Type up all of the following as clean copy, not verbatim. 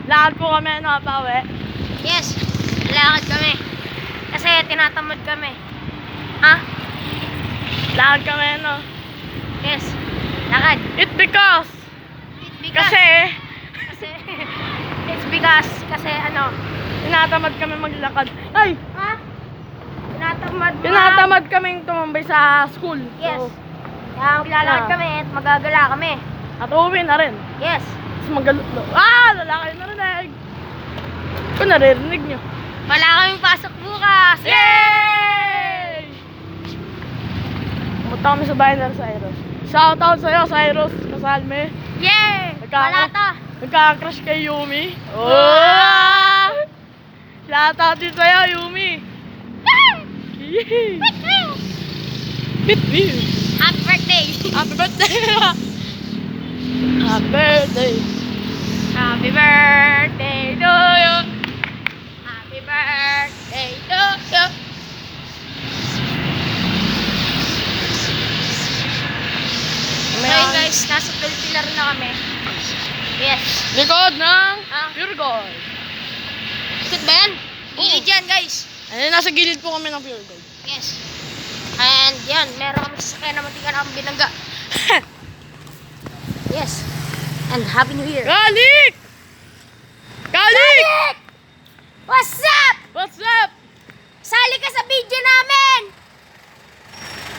Lakad po kami, ano, pauwi. Yes, lakad kami. Kasi tinatamad kami. Ha? Lakad kami, ano. Yes, lakad. It's because. Kasi, It's because, kasi ano, tinatamad kami maglakad. Ay! ha? Tinatamad Tinatamad kaming tumambay sa school. Yes. So, Kaya maglalakad kami at magagala kami. at uuwi na rin. Yes. Tapos magalutlo. Lalaki na narinig. Kung naririnig nyo. Wala kaming pasok bukas. Yay! Pumunta kami sa bahay na Cyrus. Shoutout sa'yo, Cyrus Casalme. Yay! Wala to. Nagka-crush kay Yumi. Shoutout din sa'yo, Yumi. Yay! Bit. Happy birthday! Happy birthday! Happy birthday! Happy birthday to you! Happy birthday to you! So yun guys, nasa Pilpilar na kami. Yes. Likod ng Pure Gold. Ikot ba yan? Gilid yan guys. Ayun, nasa gilid po kami ng Pure Gold. Yes. And yan, meron kami sasakyan na matikan ang binangga. Yes. And Happy New Year. Galik! Galik! What's up? What's up? Sali ka sa video namin!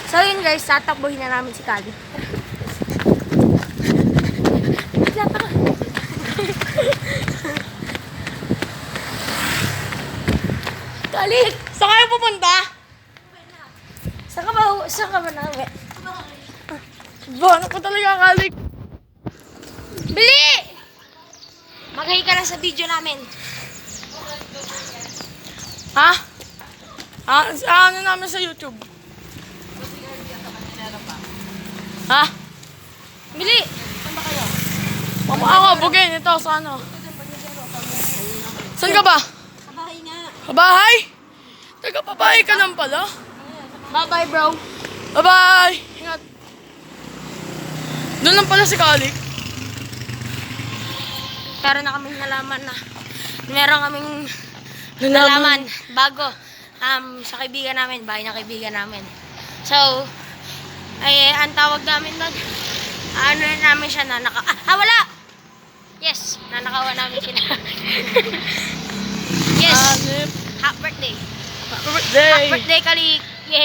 So yun guys, tatakbuhin na namin si Kali. Kali! Saan kayo pupunta? Saan ka ba namin? Ano ko talaga, Galik? Bili! Maghay ka na sa video namin. Ha? Ano namin sa YouTube? Ha? Bili! Mama ako, bugin ito sa ano? Saan ka ba? Sa bahay nga. Sa bahay? Taga-babae ka lang pala. Bye-bye bro. Bye-bye! Ingat. Doon lang pala si Galik. Pero na kaming nalaman na meron kaming nalaman bago sa kaibigan namin, bahay ng kaibigan namin. So, ay ang tawag namin doon, ano na namin siya na wala! Yes, nanakawan namin sila. Yes, Hanip. happy birthday. Happy birthday! Happy birthday, Kalik.